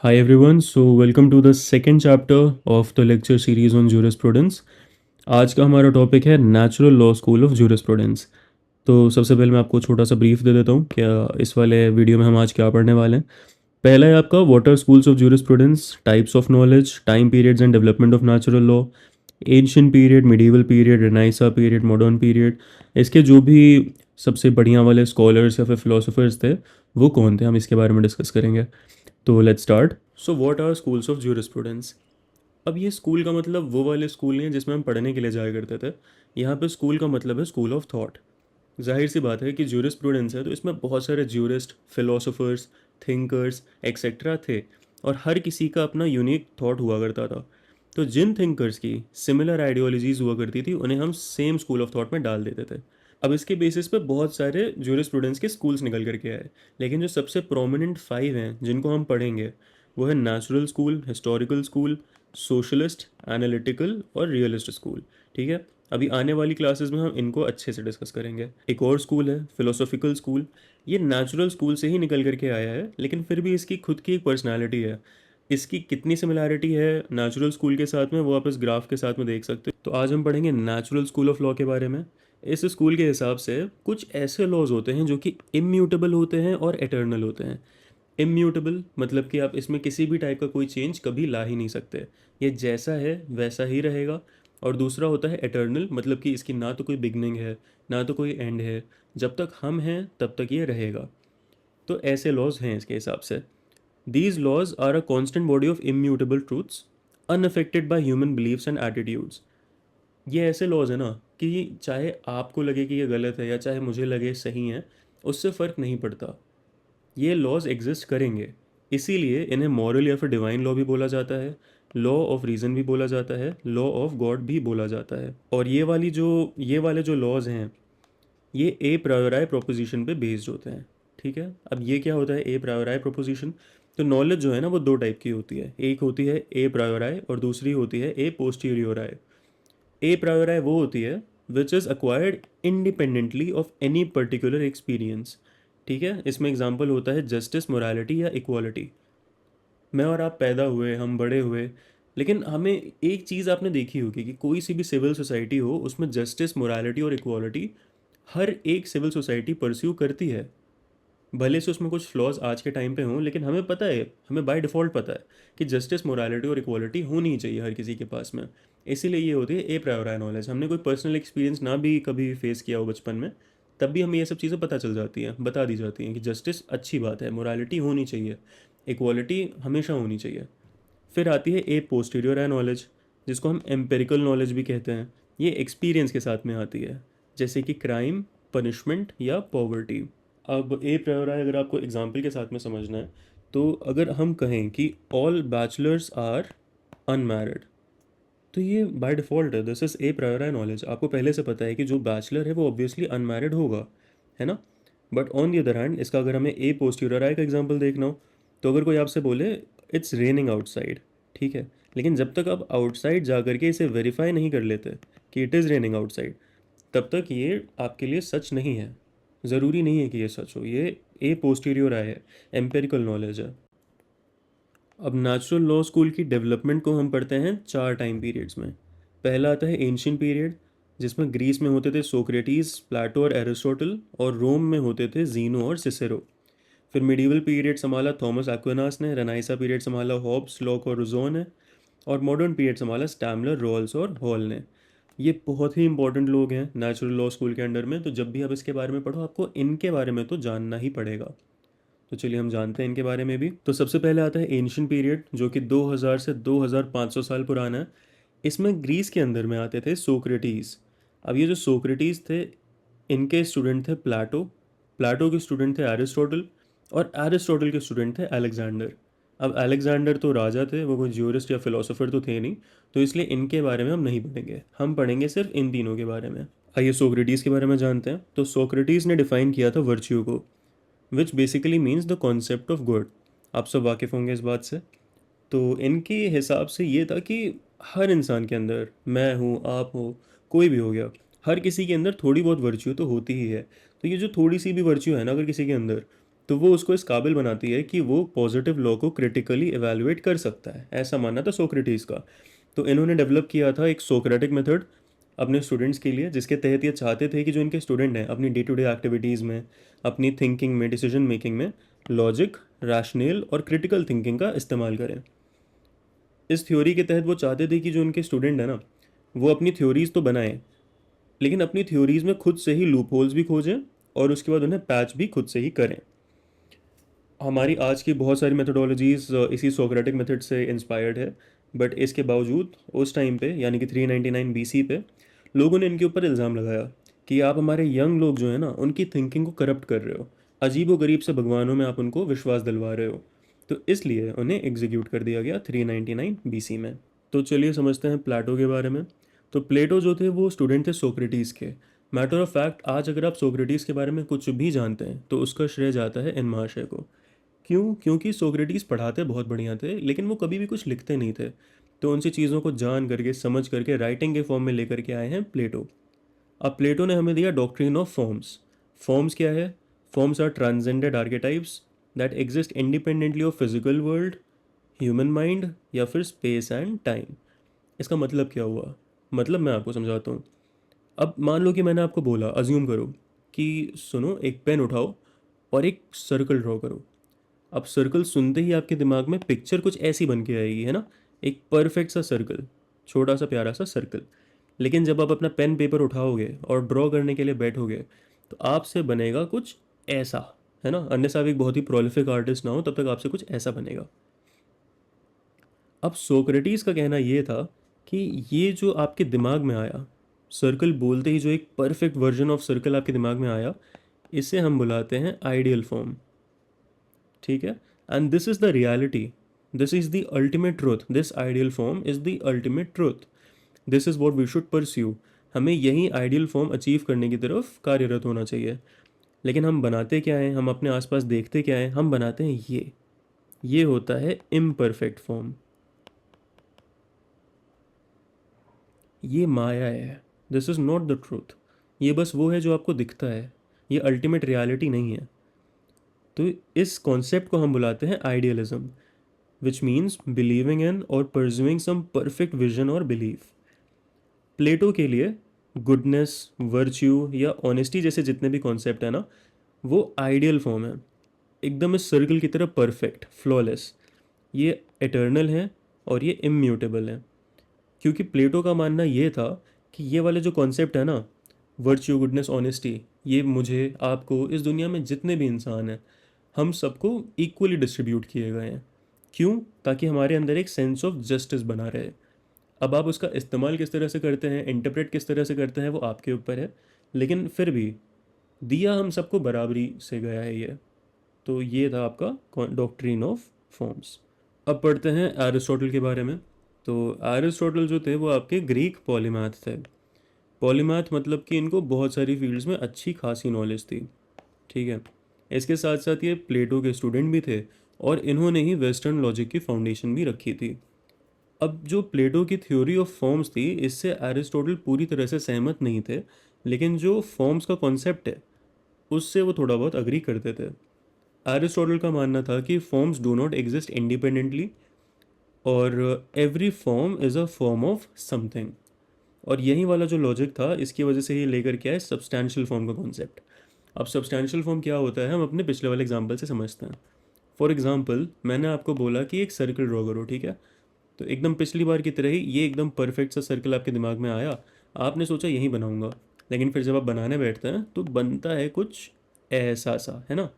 Hi everyone, so welcome to the second chapter of the lecture series on jurisprudence. आज का हमारा topic है natural law school of jurisprudence. तो सबसे पहले मैं आपको छोटा सा ब्रीफ दे देता हूँ क्या इस वाले वीडियो में हम आज क्या पढ़ने वाले हैं. पहला है आपका what are schools of jurisprudence, types of knowledge, time periods and development of natural law, ancient period, medieval period, renaissance period, modern period. इसके जो भी सबसे बढ़िया वाले स्कॉलर्स या फिर फिलोसोफर्स थे वो कौन थे, हम इसके बारे में डिस्कस करेंगे. तो let's start. So what are schools of jurisprudence. अब ये स्कूल का मतलब वो वाले स्कूल नहीं है जिसमें हम पढ़ने के लिए जाया करते थे. यहाँ पे स्कूल का मतलब है स्कूल ऑफ थॉट. जाहिर सी बात है कि ज्यूरिस्प्रूडेंस है तो इसमें बहुत सारे ज्यूरिस्ट, फिलोसोफर्स, थिंकर्स एक्सेट्रा थे. और हर किसी का अपना यूनिक थॉट हुआ करता था. तो जिन थिंकर्स की सिमिलर आइडियोलॉजीज हुआ करती थी उन्हें हम सेम स्कूल ऑफ थॉट में डाल देते थे. अब इसके बेसिस पे बहुत सारे ज्यूरिस्प्रूडेंस के स्कूल्स निकल करके आए. लेकिन जो सबसे प्रोमिनेंट 5 हैं जिनको हम पढ़ेंगे वो है natural school, historical school, socialist, analytical और रियलिस्ट स्कूल. ठीक है. अभी आने वाली क्लासेस में हम इनको अच्छे से डिस्कस करेंगे. एक और स्कूल है फिलोसॉफिकल स्कूल. ये नेचुरल स्कूल से ही निकल करके आया है लेकिन फिर भी इसकी खुद की एक पर्सनालिटी है. इसकी कितनी सिमिलैरिटी है नेचुरल स्कूल के साथ में वो आप इस ग्राफ के साथ में देख सकते हो. तो आज हम पढ़ेंगे नेचुरल स्कूल ऑफ लॉ के बारे में. इस स्कूल के हिसाब से कुछ ऐसे लॉज होते हैं जो कि इम्यूटेबल होते हैं और एटर्नल होते हैं. इम्यूटेबल मतलब कि आप इसमें किसी भी टाइप का कोई चेंज कभी ला ही नहीं सकते. ये जैसा है वैसा ही रहेगा. और दूसरा होता है एटर्नल मतलब कि इसकी ना तो कोई बिगनिंग है ना तो कोई एंड है. जब तक हम हैं तब तक ये रहेगा. तो ऐसे लॉज हैं इसके हिसाब से. These laws are a constant body of immutable truths unaffected by human believes and attitudes. ये ऐसे लॉज है ना कि चाहे आपको लगे कि ये गलत है या चाहे मुझे लगे सही है, उससे फ़र्क नहीं पड़ता. ये लॉज एग्जिस्ट करेंगे. इसीलिए इन्हें मॉरल या फिर डिवाइन लॉ भी बोला जाता है, लॉ ऑफ रीज़न भी बोला जाता है, लॉ ऑफ गॉड भी बोला जाता है. और ये वाले जो लॉज हैं ये ए प्रायोराई प्रोपोजिशन पे बेस्ड होते हैं. ठीक है. अब ये क्या होता है ए प्रायोराई प्रोपोजिशन. तो नॉलेज जो है ना वो दो टाइप की होती है. एक होती है ए प्रायोराई और दूसरी होती है ए पोस्टीरियोराई. ए प्रायोराई वो होती है which is acquired independently of any particular experience. ठीक है. इसमें एग्जांपल होता है जस्टिस, मोरालिटी या इक्वालिटी. मैं और आप पैदा हुए, हम बड़े हुए, लेकिन हमें एक चीज़ आपने देखी होगी कि कोई सी भी सिविल सोसाइटी हो उसमें जस्टिस, मोरालिटी और इक्वालिटी हर एक सिविल सोसाइटी परस्यू करती है. भले से उसमें कुछ फ्लॉज आज के टाइम पे हों लेकिन हमें पता है, हमें बाय डिफ़ॉल्ट पता है कि जस्टिस, मोरालिटी और इक्वालिटी होनी ही चाहिए हर किसी के पास में. इसीलिए ये होती है ए प्रायोराई नॉलेज. हमने कोई पर्सनल एक्सपीरियंस ना भी कभी फेस किया हो बचपन में तब भी हमें ये सब चीज़ें पता चल जाती हैं, बता दी जाती हैं कि जस्टिस अच्छी बात है, मोरालिटी होनी चाहिए, इक्वालिटी हमेशा होनी चाहिए. फिर आती है ए पोस्टीरियर नॉलेज जिसको हम एम्पेरिकल नॉलेज भी कहते हैं. ये एक्सपीरियंस के साथ में आती है जैसे कि क्राइम, पनिशमेंट या पॉवर्टी. अब ए प्रायोराई अगर आपको एग्जाम्पल के साथ में समझना है तो अगर हम कहें कि ऑल बैचलर्स आर अनमैरिड तो ये बाय डिफ़ॉल्ट है, दिस इज़ ए प्रायोराई नॉलेज. आपको पहले से पता है कि जो बैचलर है वो ऑब्वियसली अनमैरिड होगा, है ना. But on the other hand इसका अगर हमें ए पोस्टीरियर का एग्जांपल देखना हो तो अगर कोई आपसे बोले इट्स रेनिंग आउटसाइड, ठीक है, लेकिन जब तक आप आउटसाइड जा करके इसे वेरीफाई नहीं कर लेते कि इट इज़ रेनिंग आउटसाइड तब तक ये आपके लिए सच नहीं है. ज़रूरी नहीं है कि ये सच हो. ये ए पोस्टीरियर है, एम्पेरिकल नॉलेज है. अब नेचुरल लॉ स्कूल की डेवलपमेंट को हम पढ़ते हैं 4 टाइम पीरियड्स में. पहला आता है एंशियंट पीरियड जिसमें ग्रीस में होते थे सोक्रेटिस, प्लेटो और एरिस्टोटल और रोम में होते थे जीनो और सिसेरो. फिर मिडिवल पीरियड संभाला थॉमस एक्विनास ने, रेनाइसा पीरियड संभाला हॉब्स, लॉक और रूसो ने, और मॉडर्न पीरियड संभाला स्टैमलर, रॉल्स और हॉल ने. ये बहुत ही इंपॉर्टेंट लोग हैं नेचुरल लॉ स्कूल के अंडर में. तो जब भी आप इसके बारे में पढ़ो आपको इनके बारे में तो जानना ही पड़ेगा. तो चलिए हम जानते हैं इनके बारे में भी. तो सबसे पहले आता है एंशियंट पीरियड जो कि 2000 से 2500 साल पुराना है. इसमें ग्रीस के अंदर में आते थे सोक्रेटिस. अब ये जो सोक्रेटिस थे इनके स्टूडेंट थे प्लाटो, प्लाटो के स्टूडेंट थे एरिस्टोटल और एरिस्टोटल के स्टूडेंट थे अलेक्जेंडर. अब अलेक्जेंडर तो राजा थे, वो कोई ज्यूरिस्ट या फिलोसोफर तो थे नहीं. तो इसलिए इनके बारे में हम नहीं पढ़ेंगे, हम पढ़ेंगे सिर्फ इन तीनों के बारे में. आइए सोक्रेटिस के बारे में जानते हैं. तो सोक्रेटिस ने डिफाइन किया था वर्च्यू को which basically means the concept of good. आप सब वाकिफ़ होंगे इस बात से. तो इनके हिसाब से ये था कि हर इंसान के अंदर, मैं हूँ, आप हो, कोई भी हो गया, हर किसी के अंदर थोड़ी बहुत वर्च्यू तो होती ही है. तो ये जो थोड़ी सी भी वर्च्यू है ना अगर किसी के अंदर तो वो उसको इस काबिल बनाती है कि वो पॉजिटिव लॉ को क्रिटिकली एवेलुएट कर सकता है, ऐसा मानना था सोक्रेटिस का। तो इन्होंने डेवलप किया था एक सोक्रेटिक मेथड अपने स्टूडेंट्स के लिए, जिसके तहत ये चाहते थे कि जो इनके स्टूडेंट हैं अपनी डे टू डे एक्टिविटीज़ में, अपनी थिंकिंग में, डिसीजन मेकिंग में लॉजिक, रैशनल और क्रिटिकल थिंकिंग का इस्तेमाल करें। इस थ्योरी के तहत वो चाहते थे कि जो उनके स्टूडेंट हैं ना, वो अपनी थ्योरीज तो बनाएं, लेकिन अपनी थ्योरीज में खुद से ही लूप होल्स भी खोजें और उसके बाद उन्हें पैच भी खुद से ही करें। हमारी आज की बहुत सारी मेथोडोलॉजीज इसी सोक्रेटिक मेथड से इंस्पायर्ड है, बट इसके बावजूद उस टाइम पे यानी कि 399 बीसी पे लोगों ने इनके ऊपर इल्ज़ाम लगाया कि आप हमारे यंग लोग जो है ना, उनकी थिंकिंग को करप्ट कर रहे हो, अजीब व गरीब से भगवानों में आप उनको विश्वास दिलवा रहे हो। तो इसलिए उन्हें एग्जीक्यूट कर दिया गया 399 बीसी में। तो चलिए समझते हैं प्लेटो के बारे में। तो प्लेटो जो थे वो स्टूडेंट थे सोक्रेटिस के। मैटर ऑफ फैक्ट, आज अगर आप सोक्रेटिस के बारे में कुछ भी जानते हैं तो उसका श्रेय जाता है इन महाशय को। क्यों? क्योंकि सोक्रेटिस पढ़ाते बहुत बढ़िया थे, लेकिन वो कभी भी कुछ लिखते नहीं थे। तो उनसी चीज़ों को जान करके, समझ करके राइटिंग के फॉर्म में लेकर के आए हैं प्लेटो। अब प्लेटो ने हमें दिया डॉक्ट्रिन ऑफ फॉर्म्स। फॉर्म्स क्या है? Forms are transcended archetypes that exist independently of physical world, human mind या फिर स्पेस एंड टाइम। इसका मतलब क्या हुआ? मतलब मैं आपको समझाता हूँ। अब मान लो कि मैंने आपको बोला, अज्यूम करो कि सुनो, एक पेन उठाओ और एक सर्कल ड्रॉ करो। अब सर्कल सुनते ही आपके दिमाग में पिक्चर कुछ ऐसी बन के आएगी, है ना? एक परफेक्ट सा सर्कल, छोटा सा प्यारा सा सर्कल। लेकिन जब आप अपना पेन पेपर उठाओगे और ड्रॉ करने के लिए बैठोगे तो आपसे बनेगा कुछ ऐसा, है ना? अन्यथा आप एक बहुत ही प्रोलिफिक आर्टिस्ट ना हो तब तक आपसे कुछ ऐसा बनेगा। अब सोक्रेटिस का कहना ये था कि ये जो आपके दिमाग में आया, सर्कल बोलते ही जो एक परफेक्ट वर्जन ऑफ सर्कल आपके दिमाग में आया, इसे हम बुलाते हैं आइडियल फॉर्म। ठीक है? And this is the reality, this is the ultimate truth, this ideal form is the ultimate truth, this is what we should pursue. हमें यही आइडियल फॉर्म अचीव करने की तरफ कार्यरत होना चाहिए। लेकिन हम बनाते क्या हैं? हम अपने आसपास देखते क्या हैं? हम बनाते हैं ये होता है इम्परफेक्ट फॉर्म। ये माया है, this is not the truth. ये बस वो है जो आपको दिखता है, ये अल्टीमेट रियलिटी नहीं है। तो इस कॉन्सेप्ट को हम बुलाते हैं idealism, which means believing in और परस्यूइंग सम परफेक्ट विजन और बिलीफ। प्लेटो के लिए गुडनेस, वर्च्यू या ऑनेस्टी जैसे जितने भी कॉन्सेप्ट है ना, वो आइडियल फॉर्म है, एकदम इस सर्कल की तरह परफेक्ट, फ्लॉलेस। ये एटर्नल है और ये इम्यूटेबल है। क्योंकि प्लेटो का मानना ये था कि ये वाले जो कॉन्सेप्ट है ना, वर्च्यू, गुडनेस, ऑनेस्टी, ये मुझे, आपको, इस दुनिया में जितने भी इंसान हैं, हम सबको इक्वली डिस्ट्रीब्यूट किए गए हैं। क्यों? ताकि हमारे अंदर एक सेंस ऑफ जस्टिस बना रहे। अब आप उसका इस्तेमाल किस तरह से करते हैं, इंटरप्रेट किस तरह से करते हैं, वो आपके ऊपर है। लेकिन फिर भी दिया हम सबको बराबरी से गया है ये। तो ये था आपका डॉक्ट्रिन ऑफ फॉर्म्स। अब पढ़ते हैं एरिस्टोटल के बारे में। तो एरिस्टोटल जो थे वो आपके ग्रीक पॉलीमैथ थे। पॉलीमैथ मतलब कि इनको बहुत सारी फील्ड्स में अच्छी खासी नॉलेज थी। ठीक है? इसके साथ साथ ये प्लेटो के स्टूडेंट भी थे और इन्होंने ही वेस्टर्न लॉजिक की फाउंडेशन भी रखी थी। अब जो प्लेटो की थ्योरी ऑफ फॉर्म्स थी, इससे एरिस्टोटल पूरी तरह से सहमत नहीं थे, लेकिन जो फॉर्म्स का कॉन्सेप्ट है उससे वो थोड़ा बहुत अग्री करते थे। एरिस्टोटल का मानना था कि forms do not exist independently और every form is a form of something. और यही वाला जो लॉजिक था, इसकी वजह से ही लेकर के आए सब्सटैंशियल फॉर्म का कॉन्सेप्ट। अब सब्सटैंशियल फॉर्म क्या होता है, हम अपने पिछले वाले एग्जाम्पल से समझते हैं। फॉर एग्जाम्पल, मैंने आपको बोला कि एक सर्कल ड्रॉ करो, ठीक है? तो एकदम पिछली बार की तरह ही ये एकदम परफेक्ट सा सर्कल आपके दिमाग में आया, आपने सोचा यही बनाऊंगा, लेकिन फिर जब आप बनाने बैठते हैं तो बनता है कुछ ऐसा सा, है ना?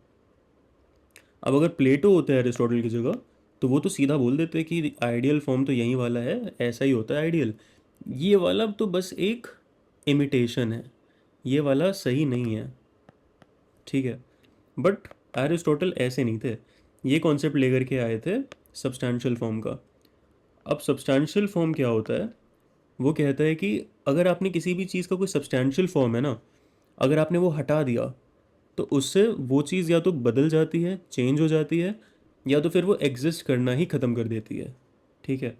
अब अगर प्लेटो होता है एरिस्टोटल की जगह, तो वो तो सीधा बोल देते कि आइडियल फॉर्म तो यही वाला है, ऐसा ही होता है आइडियल, ये वाला तो बस एक इमिटेशन है, ये वाला सही नहीं है। ठीक है? बट एरिस्टोटल ऐसे नहीं थे, ये कॉन्सेप्ट लेकर के आए थे सब्सटैंशियल फॉर्म का। अब सब्सटैंशियल फॉर्म क्या होता है? वो कहता है कि अगर आपने किसी भी चीज़ का कोई सब्सटैंशियल फॉर्म है ना, अगर आपने वो हटा दिया तो उससे वो चीज़ या तो बदल जाती है, चेंज हो जाती है, या तो फिर वो एग्जिस्ट करना ही ख़त्म कर देती है। ठीक है?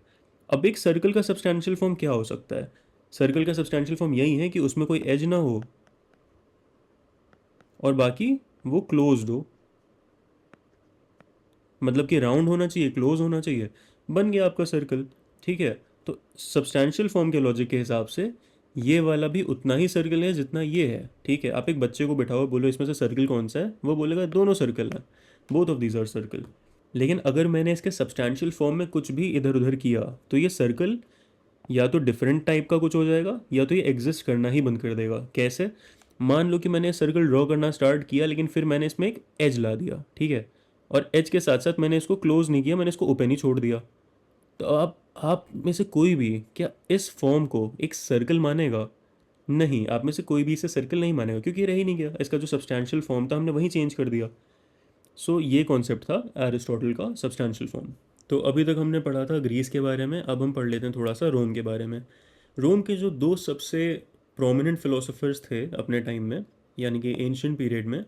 अब एक सर्कल का सब्सटैंशियल फॉर्म क्या हो सकता है? सर्कल का सब्सटैंशियल फॉर्म यही है कि उसमें कोई एज ना हो और बाकी वो क्लोज्ड हो। मतलब कि राउंड होना चाहिए, क्लोज होना चाहिए, बन गया आपका सर्कल। ठीक है। तो सब्सटैंशियल फॉर्म के लॉजिक के हिसाब से ये वाला भी उतना ही सर्कल है जितना ये है। ठीक है। आप एक बच्चे को बिठाओ, बोलो इसमें से सर्कल कौन सा है, वो बोलेगा दोनों सर्कल हैं, both of these are circle. लेकिन अगर मैंने इसके सब्सटैंशियल फॉर्म में कुछ भी इधर उधर किया तो ये सर्कल या तो डिफरेंट टाइप का कुछ हो जाएगा या तो ये एग्जिस्ट करना ही बंद कर देगा। कैसे? मान लो कि मैंने सर्कल ड्रॉ करना स्टार्ट किया लेकिन फिर मैंने इसमें एक एज ला दिया। ठीक है। और एज के साथ साथ मैंने इसको क्लोज नहीं किया, मैंने इसको ओपन ही छोड़ दिया। तो आप में से कोई भी क्या इस फॉर्म को एक सर्कल मानेगा? नहीं, आप में से कोई भी इसे सर्कल नहीं मानेगा क्योंकि ये रह ही नहीं गया। इसका जो सब्सटैंशियल फॉर्म था हमने वहीं चेंज कर दिया। सो ये कॉन्सेप्ट था एरिस्टोटल का सब्सटैंशियल फॉर्म। तो अभी तक हमने पढ़ा था ग्रीस के बारे में, अब हम पढ़ लेते हैं थोड़ा सा रोम के बारे में। रोम के जो दो सबसे प्रोमिनेंट फिलोसोफर्स थे अपने टाइम में, यानी कि एंशियंट पीरियड में,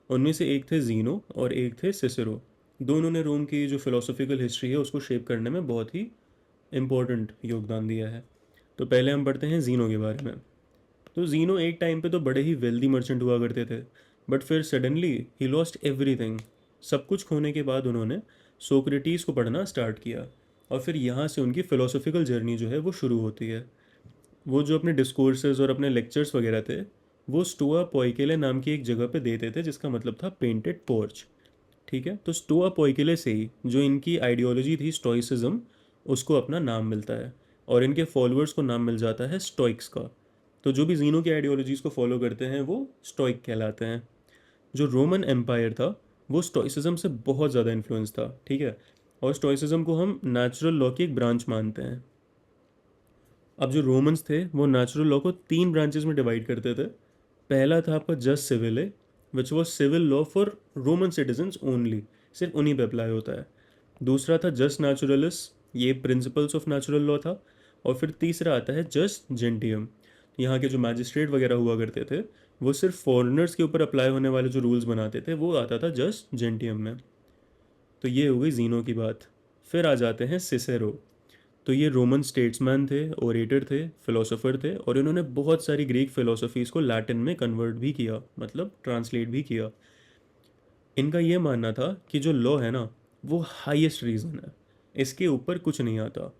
उनमें से एक थे जीनो और एक थे सिसेरो। दोनों ने रोम की जो फिलोसॉफिकल हिस्ट्री है उसको शेप करने में बहुत ही इम्पोर्टेंट योगदान दिया है। तो पहले हम पढ़ते हैं जीनो के बारे में। तो जीनो एक टाइम पे तो बड़े ही वेल्दी मर्चेंट हुआ करते थे, बट फिर सडनली ही लॉस्ट एवरीथिंग। सब कुछ खोने के बाद उन्होंने सोक्रेटिस को पढ़ना स्टार्ट किया और फिर यहाँ से उनकी फ़िलोसॉफिकल जर्नी जो है वो शुरू होती है। वो जो अपने डिस्कोर्सेज और अपने लेक्चर्स वगैरह थे वो स्टोआ पोइकेले नाम की एक जगह पे देते थे जिसका मतलब था पेंटेड पोर्च। ठीक है। तो स्टोआ पोइकेले से ही जो इनकी आइडियोलॉजी थी स्टोइसिज्म, उसको अपना नाम मिलता है और इनके फॉलोअर्स को नाम मिल जाता है स्टोइक्स का। तो जो भी जीनो की आइडियोलॉजीज़ को फॉलो करते हैं वो स्टोइक कहलाते हैं। जो रोमन एम्पायर था वो स्टोइसिज्म से बहुत ज़्यादा इन्फ्लुएंस था। ठीक है। और स्टोइसिज्म को हम नेचुरल लॉ की एक ब्रांच मानते हैं। अब जो रोमन्स थे वो नेचुरल लॉ को तीन ब्रांचेस में डिवाइड करते थे। पहला था आपका jus civile, which was civil law for Roman citizens only, सिर्फ उन्हीं पे अप्लाई होता है। दूसरा था जस्ट नेचुरलिस, ये प्रिंसिपल्स ऑफ नेचुरल लॉ था। और फिर तीसरा आता है जस्ट जेंटियम। यहाँ के जो मैजिस्ट्रेट वगैरह हुआ करते थे वो सिर्फ फॉरेनर्स के ऊपर अप्लाई होने वाले जो रूल्स बनाते थे वो आता था जस्ट जेंटियम में। तो ये हो गई जीनो की बात। फिर आ जाते हैं सिसेरो। तो ये रोमन स्टेट्समैन थे, ओरेटर थे, फिलोसोफर थे और इन्होंने बहुत सारी ग्रीक फिलोसफीज़ को लैटिन में कन्वर्ट भी किया, मतलब ट्रांसलेट भी किया। इनका ये मानना था कि जो लॉ है ना वो हाईएस्ट रीज़न है, इसके ऊपर कुछ नहीं आता।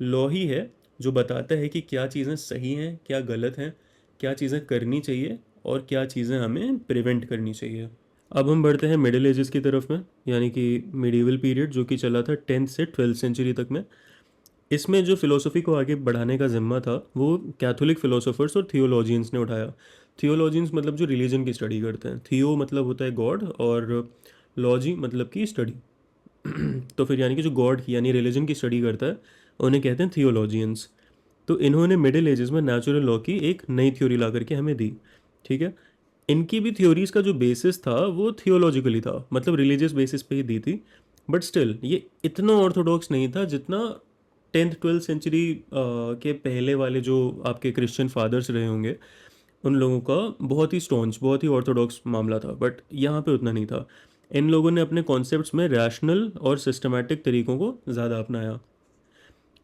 लॉ ही है जो बताता है कि क्या चीज़ें सही हैं, क्या गलत हैं, क्या चीज़ें करनी चाहिए और क्या चीज़ें हमें प्रिवेंट करनी चाहिए। अब हम बढ़ते हैं मिडिल एजेस की तरफ में, यानी कि मिडीवल पीरियड जो कि चला था 10th से 12th सेंचुरी तक में। इसमें जो फिलोसफी को आगे बढ़ाने का जिम्मा था वो कैथोलिक फिलोसोफर्स और थियोलॉजियंस ने उठाया। थियोलॉजियंस मतलब जो रिलीजन की स्टडी करते हैं, थियो मतलब होता है गॉड और लॉजी मतलब की स्टडी। तो फिर यानी कि जो गॉड की यानी रिलीजन की स्टडी करता है उन्हें कहते हैं थियोलॉजियंस। तो इन्होंने मिडिल एजेस में नेचुरल लॉ की एक नई थ्योरी ला करके हमें दी। ठीक है। इनकी भी थ्योरीज का जो बेसिस था वो थियोलॉजिकली था, मतलब रिलीजियस बेसिस पे ही दी थी। बट स्टिल ये इतना ऑर्थोडॉक्स नहीं था जितना 10th 12th सेंचुरी के पहले वाले जो आपके क्रिश्चियन फादर्स रहे होंगे उन लोगों का बहुत ही स्टॉन्च, बहुत ही ऑर्थोडॉक्स मामला था। बट यहाँ पे उतना नहीं था। इन लोगों ने अपने कॉन्सेप्ट्स में रैशनल और सिस्टमैटिक तरीकों को ज़्यादा अपनाया।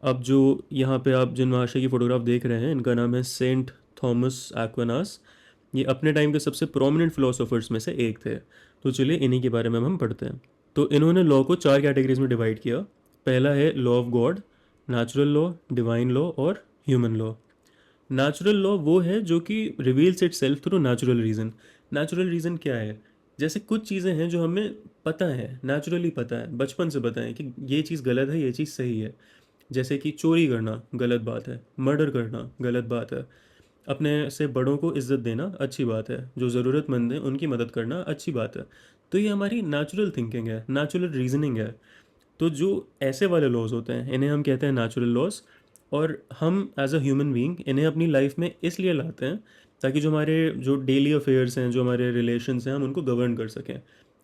अब जो यहाँ पे आप जिन महाशय की फ़ोटोग्राफ देख रहे हैं इनका नाम है सेंट थॉमस एक्विनास। ये अपने टाइम के सबसे प्रोमिनेंट फिलोसोफर्स में से एक थे। तो चलिए इन्हीं के बारे में हम पढ़ते हैं। तो इन्होंने लॉ को चार कैटेगरीज में डिवाइड किया। पहला है law of God, natural law, divine law और ह्यूमन लॉ। नेचुरल लॉ वो है जो कि reveals it self through natural reason. Natural reason क्या है? जैसे कुछ चीज़ें हैं जो हमें पता है, नेचुरली पता है, बचपन से पता है कि ये चीज़ गलत है, ये चीज़ सही है। जैसे कि चोरी करना गलत बात है, मर्डर करना गलत बात है, अपने से बड़ों को इज्जत देना अच्छी बात है, जो ज़रूरतमंद हैं उनकी मदद करना अच्छी बात है। तो ये हमारी नेचुरल थिंकिंग है, नेचुरल रीजनिंग है। तो जो ऐसे वाले लॉज होते हैं इन्हें हम कहते हैं नेचुरल लॉज। और हम एज अ ह्यूमन बीइंग इन्हें अपनी लाइफ में इसलिए लाते हैं ताकि जो हमारे जो डेली अफेयर्स हैं, जो हमारे रिलेशंस हैं, हम उनको गवर्न कर सकें,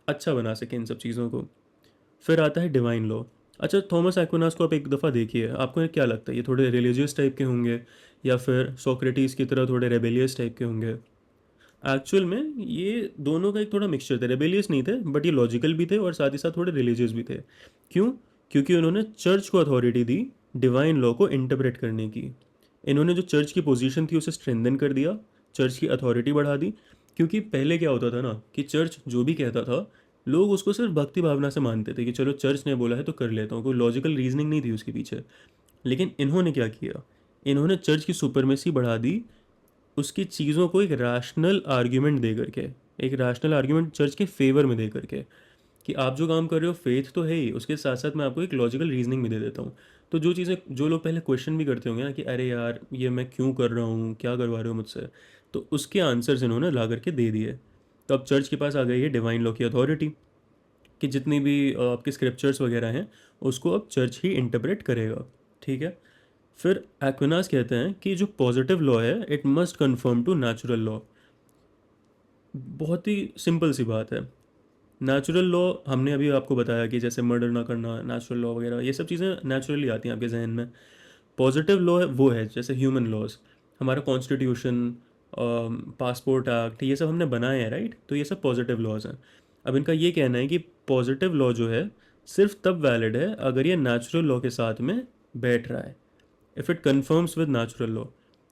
अच्छा बना सकें इन सब चीज़ों को। फिर आता है डिवाइन लॉ। अच्छा, थॉमस एक्विनास को आप एक दफ़ा देखिए, आपको क्या लगता है ये थोड़े रिलीजियस टाइप के होंगे या फिर सोक्रेटिस की तरह थोड़े रेबेलियस टाइप के होंगे? एक्चुअल में ये दोनों का एक थोड़ा मिक्सचर थे, रेबेलियस नहीं थे बट ये लॉजिकल भी थे और साथ ही साथ थोड़े रिलीजियस भी थे। क्यों? क्योंकि उन्होंने चर्च को अथॉरिटी दी डिवाइन लॉ को इंटरप्रेट करने की। इन्होंने जो चर्च की पोजीशन थी उसे स्ट्रेंथन कर दिया, चर्च की अथॉरिटी बढ़ा दी। क्योंकि पहले क्या होता था ना कि चर्च जो भी कहता था लोग उसको सिर्फ भक्ति भावना से मानते थे कि चलो चर्च ने बोला है तो कर लेता हूँ, कोई लॉजिकल रीजनिंग नहीं थी उसके पीछे। लेकिन इन्होंने क्या किया, इन्होंने चर्च की सुपरमेसी बढ़ा दी, उसकी चीज़ों को एक रैशनल आर्ग्यूमेंट दे करके, एक रैशनल आर्ग्यूमेंट चर्च के फेवर में दे करके, कि आप जो काम कर रहे हो फेथ तो है ही, उसके साथ साथ मैं आपको एक लॉजिकल रीजनिंग भी दे देता हूँ। तो जो चीज़ें जो लोग पहले क्वेश्चन भी करते होंगे ना कि अरे यार ये मैं क्यों कर रहा हूँ, क्या करवा रहे हो मुझसे, तो उसके आंसर्स इन्होंने ला करके दे दिए। तो अब चर्च के पास आ गई है डिवाइन लॉ की अथॉरिटी, कि जितनी भी आपके स्क्रिप्चर्स वगैरह हैं उसको अब चर्च ही इंटरप्रेट करेगा। ठीक है। फिर एक्विनास कहते हैं कि जो पॉजिटिव लॉ है it must confirm to natural law. बहुत ही सिंपल सी बात है। नेचुरल लॉ हमने अभी आपको बताया कि जैसे मर्डर ना करना, नेचुरल लॉ वगैरह ये सब चीज़ें नेचुरली आती हैं आपके जहन में। पॉजिटिव लॉ है वो है जैसे ह्यूमन लॉज, हमारा कॉन्स्टिट्यूशन, पासपोर्ट एक्ट, ये सब हमने बनाए हैं, राइट। तो ये सब पॉजिटिव लॉज हैं। अब इनका ये कहना है कि पॉजिटिव लॉ जो है सिर्फ तब वैलिड है अगर ये नेचुरल लॉ के साथ में बैठ रहा है, if it confirms with natural law.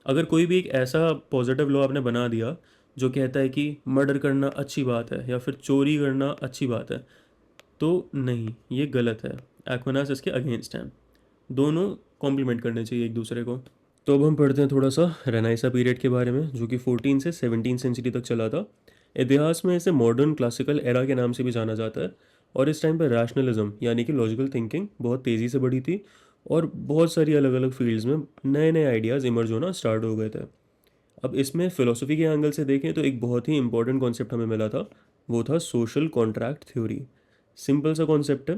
अगर कोई भी एक ऐसा पॉजिटिव लॉ आपने बना दिया जो कहता है कि मर्डर करना अच्छी बात है या फिर चोरी करना अच्छी बात है, तो नहीं, ये गलत है। एक्विनास इसके अगेंस्ट हैं। दोनों कॉम्प्लीमेंट करने चाहिए एक दूसरे को। तो अब हम पढ़ते हैं थोड़ा सा रेनाइसा पीरियड के बारे में, जो कि 14 से 17 सेंचुरी तक चला था। इतिहास में इसे मॉडर्न क्लासिकल एरा के नाम से भी जाना जाता है। और इस टाइम पर रैशनलिज्म यानी कि लॉजिकल थिंकिंग बहुत तेज़ी से बढ़ी थी, और बहुत सारी अलग अलग फील्ड्स में नए नए आइडियाज़ इमर्ज होना स्टार्ट हो गए थे। अब इसमें फ़िलोसफी के एंगल से देखें तो एक बहुत ही इंपॉर्टेंट कॉन्सेप्ट हमें मिला था, वो था सोशल कॉन्ट्रैक्ट थ्योरी। सिंपल सा कॉन्सेप्ट है,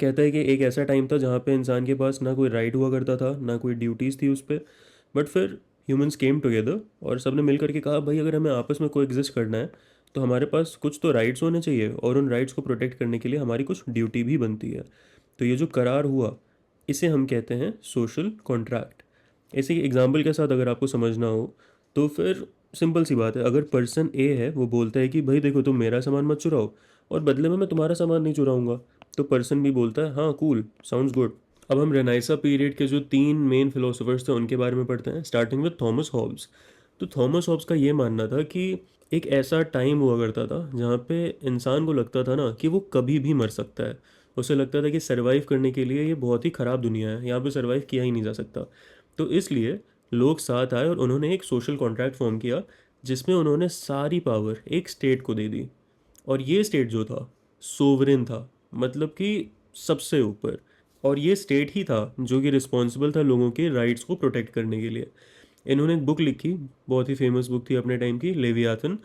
कहता है कि एक ऐसा टाइम था जहाँ पे इंसान के पास ना कोई राइट हुआ करता था ना कोई ड्यूटीज़ थी उस पर। बट फिर ह्यूमंस केम टुगेदर और सब ने मिल करके कहा भाई अगर हमें आपस में को एग्जिस्ट करना है तो हमारे पास कुछ तो राइट्स होने चाहिए, और उन राइट्स को प्रोटेक्ट करने के लिए हमारी कुछ ड्यूटी भी बनती है। तो ये जो करार हुआ इसे हम कहते हैं सोशल कॉन्ट्रैक्ट। इसी एग्जाम्पल के साथ अगर आपको समझना हो तो फिर सिंपल सी बात है, अगर पर्सन ए है वो बोलता है कि भाई देखो तुम मेरा सामान मत चुराओ और बदले में मैं तुम्हारा सामान नहीं चुराऊंगा, तो पर्सन भी बोलता है हाँ कूल, साउंड्स गुड। अब हम रेनाइसा पीरियड के जो तीन मेन फिलोसोफर्स थे उनके बारे में पढ़ते हैं, स्टार्टिंग विद थॉमस हॉब्स। तो थॉमस हॉब्स का ये मानना था कि एक ऐसा टाइम हुआ करता था जहाँ पे इंसान को लगता था ना कि वो कभी भी मर सकता है। उसे लगता था कि सरवाइव करने के लिए ये बहुत ही ख़राब दुनिया है, यहाँ पे सरवाइव किया ही नहीं जा सकता। तो इसलिए लोग साथ आए और उन्होंने एक सोशल कॉन्ट्रैक्ट फॉर्म किया जिसमें उन्होंने सारी पावर एक स्टेट को दे दी। और ये स्टेट जो था सोवरेन था, मतलब कि सबसे ऊपर। और ये स्टेट ही था जो कि रिस्पॉन्सिबल था लोगों के राइट्स को प्रोटेक्ट करने के लिए। इन्होंने एक बुक लिखी, बहुत ही फेमस बुक थी अपने टाइम की, लेवियाथन,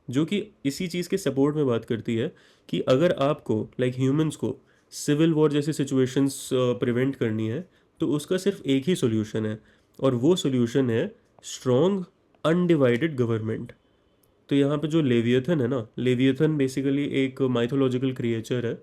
जो कि इसी चीज़ के सपोर्ट में बात करती है कि अगर आपको लाइक ह्यूमंस को सिविल वॉर जैसी सिचुएशंस प्रिवेंट करनी है तो उसका सिर्फ एक ही सोल्यूशन है, और वो सोल्यूशन है स्ट्रॉन्ग अनडिवाइडेड गवर्नमेंट। तो यहाँ पे जो लेवियथन है ना, लेवियथन बेसिकली एक माइथोलॉजिकल क्रिएचर है।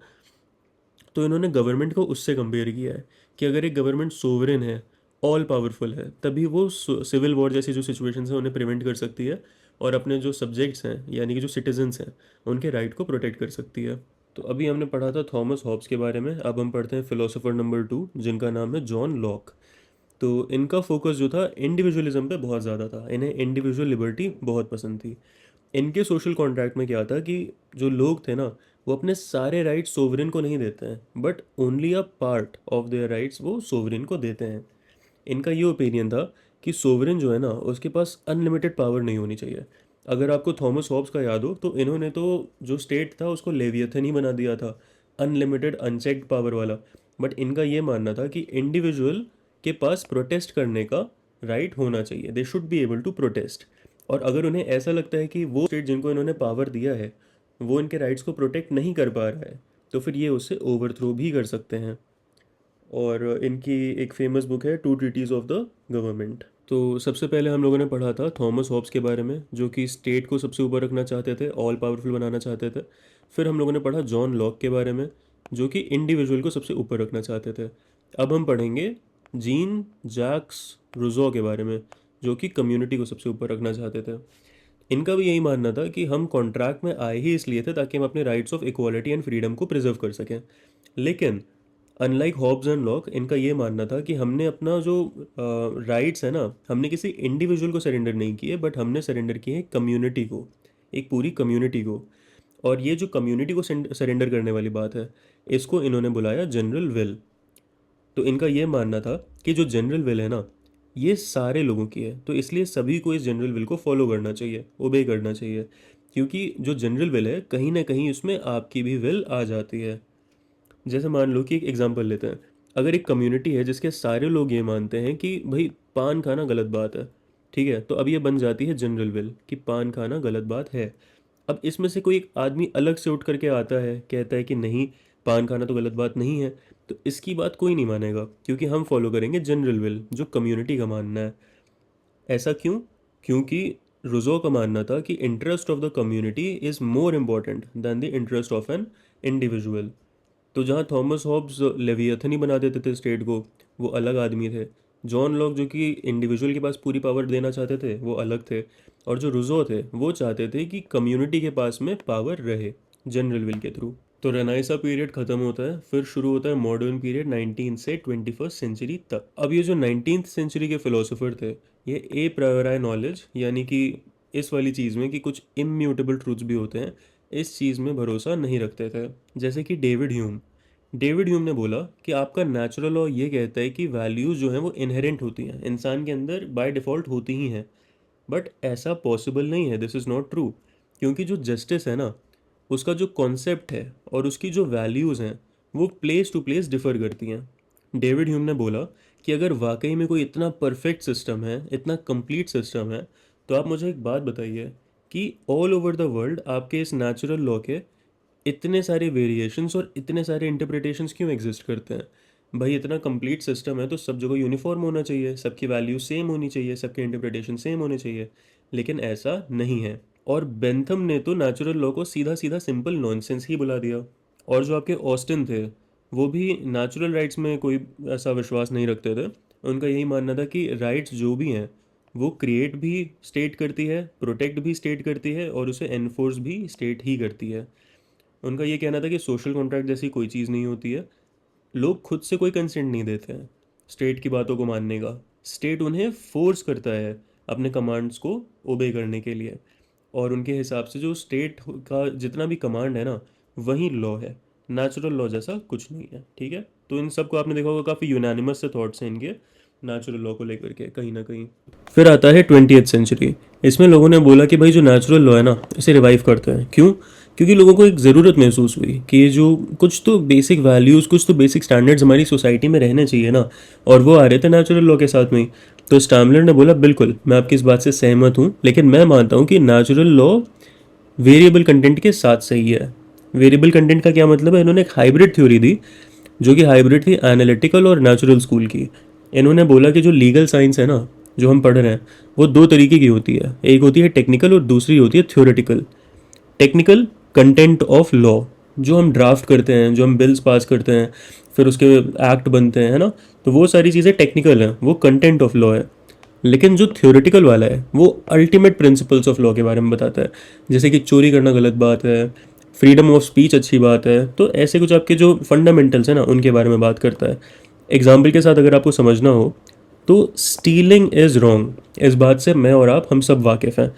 तो इन्होंने गवर्नमेंट को उससे कंपेयर किया है कि अगर एक गवर्नमेंट सोवरेन है, ऑल पावरफुल है, तभी वो सिविल वॉर जैसी जो सिचुएशंस हैं उन्हें प्रिवेंट कर सकती है, और अपने जो सब्जेक्ट्स हैं यानी कि जो सिटीजन्स हैं उनके राइट को प्रोटेक्ट कर सकती है। तो अभी हमने पढ़ा था थॉमस हॉब्स के बारे में, अब हम पढ़ते हैं फिलोसोफर नंबर 2 जिनका नाम है जॉन लॉक। तो इनका फोकस जो था इंडिविजुअलिज्म पे बहुत ज़्यादा था, इन्हें इंडिविजुअल लिबर्टी बहुत पसंद थी। इनके सोशल कॉन्ट्रैक्ट में क्या था कि जो लोग थे ना वो अपने सारे राइट्स सोवरेन को नहीं देते हैं, but only a part of their rights वो सोवरेन को देते हैं। इनका ये ओपिनियन था कि सोवरेन जो है ना उसके पास अनलिमिटेड पावर नहीं होनी चाहिए। अगर आपको थॉमस हॉब्स का याद हो तो इन्होंने तो जो स्टेट था उसको लेवियथन ही बना दिया था, अनलिमिटेड अनचेक्ड पावर वाला। बट इनका ये मानना था कि इंडिविजुअल के पास प्रोटेस्ट करने का राइट होना चाहिए, they should be able to protest. और अगर उन्हें ऐसा लगता है कि वो स्टेट जिनको इन्होंने पावर दिया है वो इनके राइट्स को प्रोटेक्ट नहीं कर पा रहा है, तो फिर ये उससे ओवरथ्रो भी कर सकते हैं। और इनकी एक फेमस बुक है two treatise of the government. तो सबसे पहले हम लोगों ने पढ़ा था थॉमस हॉब्स के बारे में जो कि स्टेट को सबसे ऊपर रखना चाहते थे, ऑल पावरफुल बनाना चाहते थे। फिर हम लोगों ने पढ़ा जॉन लॉक के बारे में जो कि इंडिविजुअल को सबसे ऊपर रखना चाहते थे। अब हम पढ़ेंगे जीन जैक्स रूसो के बारे में जो कि कम्युनिटी को सबसे ऊपर रखना चाहते थे। इनका भी यही मानना था कि हम कॉन्ट्रैक्ट में आए ही इसलिए थे ताकि हम अपने rights of equality and freedom को प्रिजर्व कर सकें। लेकिन अनलाइक हॉब्स एंड लॉक, इनका ये मानना था कि हमने अपना जो राइट्स है ना, हमने किसी इंडिविजुअल को सरेंडर नहीं किए बट हमने सरेंडर किए हैं कम्युनिटी को, एक पूरी कम्युनिटी को। और ये जो कम्युनिटी को सरेंडर करने वाली बात है, इसको इन्होंने बुलाया जनरल विल। तो इनका ये मानना था कि जो जनरल विल है ना, ये सारे लोगों की है, तो इसलिए सभी को इस जनरल विल को फॉलो करना चाहिए, ओबे करना चाहिए, क्योंकि जो जनरल विल है कहीं ना कहीं उसमें आपकी भी विल आ जाती है। जैसे मान लो कि एक एग्जांपल लेते हैं। अगर एक कम्युनिटी है जिसके सारे लोग ये मानते हैं कि भाई पान खाना गलत बात है, ठीक है, तो अब ये बन जाती है जनरल विल कि पान खाना गलत बात है। अब इसमें से कोई एक आदमी अलग से उठ करके आता है, कहता है कि नहीं, पान खाना तो गलत बात नहीं है, तो इसकी बात कोई नहीं मानेगा, क्योंकि हम फॉलो करेंगे जनरल विल जो कम्युनिटी का मानना है। ऐसा क्यों? क्योंकि रुजो का मानना था कि interest of the community is more important than the interest of an individual. तो जहाँ थॉमस हॉब्स लेवियथन ही बना देते थे स्टेट को, वो अलग आदमी थे। जॉन लॉक जो कि इंडिविजुअल के पास पूरी पावर देना चाहते थे, वो अलग थे। और जो रुजो थे वो चाहते थे कि कम्युनिटी के पास में पावर रहे जनरल विल के थ्रू। तो रेनाइसा पीरियड ख़त्म होता है, फिर शुरू होता है मॉडर्न पीरियड 19 से 21st सेंचुरी तक। अब ये जो 19th सेंचुरी के फ़िलोसोफर थे, ये ए प्रायोराई नॉलेज, यानी कि इस वाली चीज़ में कि कुछ इम्यूटेबल ट्रूथ्स भी होते हैं, इस चीज़ में भरोसा नहीं रखते थे। जैसे कि डेविड ह्यूम ने बोला कि आपका नेचुरल लॉ ये कहता है कि वैल्यूज़ जो हैं वो इनहेरेंट होती हैं, इंसान के अंदर बाय डिफ़ॉल्ट होती ही हैं। बट ऐसा पॉसिबल नहीं है, दिस इज़ नॉट ट्रू। क्योंकि जो जस्टिस है ना, उसका जो कॉन्सेप्ट है और उसकी जो वैल्यूज़ हैं, वो प्लेस टू प्लेस डिफ़र करती हैं। डेविड ह्यूम ने बोला कि अगर वाकई में कोई इतना परफेक्ट सिस्टम है, इतना कंप्लीट सिस्टम है, तो आप मुझे एक बात बताइए कि ऑल ओवर द वर्ल्ड आपके इस नेचुरल लॉ के इतने सारे वेरिएशंस और इतने सारे इंटरप्रिटेशंस क्यों एग्जिस्ट करते हैं? भाई इतना कंप्लीट सिस्टम है तो सब जगह यूनिफॉर्म होना चाहिए, सबकी वैल्यू सेम होनी चाहिए, सबके इंटरप्रिटेशन सेम होने चाहिए। लेकिन ऐसा नहीं है। और बेंथम ने तो नेचुरल लॉ को सीधा सीधा सिंपल नॉनसेंस ही बुला दिया। और जो आपके ऑस्टिन थे, वो भी नेचुरल राइट्स में कोई ऐसा विश्वास नहीं रखते थे। उनका यही मानना था कि राइट्स जो भी हैं वो क्रिएट भी स्टेट करती है, प्रोटेक्ट भी स्टेट करती है, और उसे एनफोर्स भी स्टेट ही करती है। उनका ये कहना था कि सोशल कॉन्ट्रैक्ट जैसी कोई चीज़ नहीं होती है। लोग खुद से कोई कंसेंट नहीं देते हैं स्टेट की बातों को मानने का। स्टेट उन्हें फोर्स करता है अपने कमांड्स को ओबे करने के लिए। और उनके हिसाब से जो स्टेट का जितना भी कमांड है ना, वही लॉ है। नेचुरल लॉ जैसा कुछ नहीं है, ठीक है। तो इन सब को आपने देखा होगा, काफ़ी यूनानिमस से थॉट्स हैं इनके नेचुरल लॉ को लेकर के कहीं ना कहीं। फिर आता है 20th सेंचुरी। इसमें लोगों ने बोला कि भाई जो नेचुरल लॉ है ना, इसे रिवाइव करते हैं। क्यों? क्योंकि लोगों को एक ज़रूरत महसूस हुई कि ये जो कुछ तो बेसिक वैल्यूज़, कुछ तो बेसिक स्टैंडर्ड्स हमारी सोसाइटी में रहने चाहिए ना, और वो आ रहे थे नेचुरल लॉ के साथ में ही। तो स्टैमलर ने बोला बिल्कुल मैं आपकी इस बात से सहमत हूँ, लेकिन मैं मानता हूँ कि नेचुरल लॉ वेरिएबल कंटेंट के साथ सही है। वेरिएबल कंटेंट का क्या मतलब है? इन्होंने एक हाइब्रिड थ्योरी दी, जो कि हाइब्रिड थी एनालिटिकल और नेचुरल स्कूल की। इन्होंने बोला कि जो लीगल साइंस है ना, जो हम पढ़ रहे हैं, वो दो तरीके की होती है। एक होती है टेक्निकल और दूसरी होती है theoretical. Technical, content of law, जो हम ड्राफ्ट करते हैं, जो हम बिल्स पास करते हैं, फिर उसके एक्ट बनते हैं, है ना, तो वो सारी चीज़ें टेक्निकल हैं, वो कंटेंट ऑफ लॉ है। लेकिन जो थ्योरेटिकल वाला है वो अल्टीमेट प्रिंसिपल्स ऑफ लॉ के बारे में बताता है, जैसे कि चोरी करना गलत बात है, फ्रीडम ऑफ स्पीच अच्छी बात है। तो ऐसे कुछ आपके जो फंडामेंटल्स हैं ना, उनके बारे में बात करता है। एग्जाम्पल के साथ अगर आपको समझना हो, तो स्टीलिंग इज़ रॉन्ग, इस बात से मैं और आप हम सब वाकिफ़ हैं।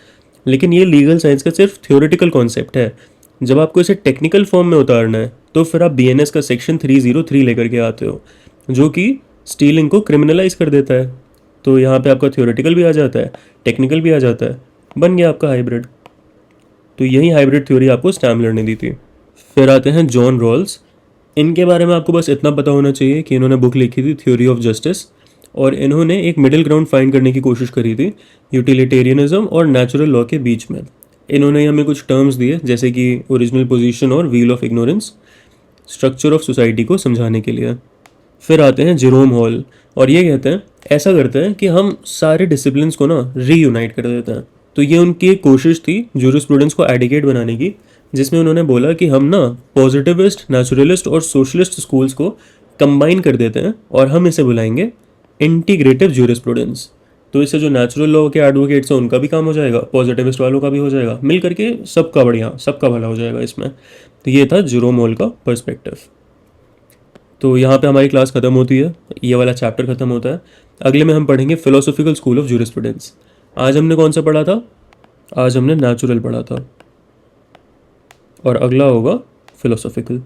लेकिन ये लीगल साइंस का सिर्फ थ्योरेटिकल कॉन्सेप्ट है। जब आपको इसे टेक्निकल फॉर्म में उतारना है, तो फिर आप बीएनएस का सेक्शन 303 लेकर के आते हो, जो कि स्टीलिंग को क्रिमिनलाइज कर देता है। तो यहाँ पे आपका थ्योरेटिकल भी आ जाता है, टेक्निकल भी आ जाता है, बन गया आपका हाइब्रिड। तो यही हाइब्रिड थ्योरी आपको स्टैमलर ने दी थी। फिर आते हैं जॉन रॉल्स। इनके बारे में आपको बस इतना पता होना चाहिए कि इन्होंने बुक लिखी थी थ्योरी ऑफ जस्टिस, और इन्होंने एक मिडिल ग्राउंड फाइंड करने की कोशिश करी थी यूटिलिटेरियनिज्म और नेचुरल लॉ के बीच में। इन्होंने हमें कुछ टर्म्स दिए, जैसे कि ओरिजिनल पोजीशन और wheel of ignorance, structure of society को समझाने के लिए। फिर आते हैं जेरोम हॉल, और ये कहते हैं, ऐसा करते हैं कि हम सारे डिसिप्लिन्स को ना रीयूनाइट कर देते हैं। तो ये उनकी एक कोशिश थी जूरिस्प्रूडेंस को एडिकेट बनाने की, जिसमें उन्होंने बोला कि हम ना पॉजिटिविस्ट, नेचुरलिस्ट और सोशलिस्ट स्कूल्स को कंबाइन कर देते हैं, और हम इसे बुलाएंगे इंटीग्रेटिव जूरिस्प्रूडेंस। तो इससे जो नेचुरल लॉ के एडवोकेट्स हैं उनका भी काम हो जाएगा, पॉजिटिविस्ट वालों का भी हो जाएगा, मिल करके सबका बढ़िया, सबका भला हो जाएगा इसमें। तो ये था जेरोम हॉल का पर्सपेक्टिव। तो यहाँ पे हमारी क्लास ख़त्म होती है, ये वाला चैप्टर ख़त्म होता है। अगले में हम पढ़ेंगे फिलोसॉफिकल स्कूल ऑफ जूरिस्प्रूडेंस। आज हमने कौन सा पढ़ा था? आज हमने नेचुरल पढ़ा था। और अगला होगा फिलोसॉफिकल।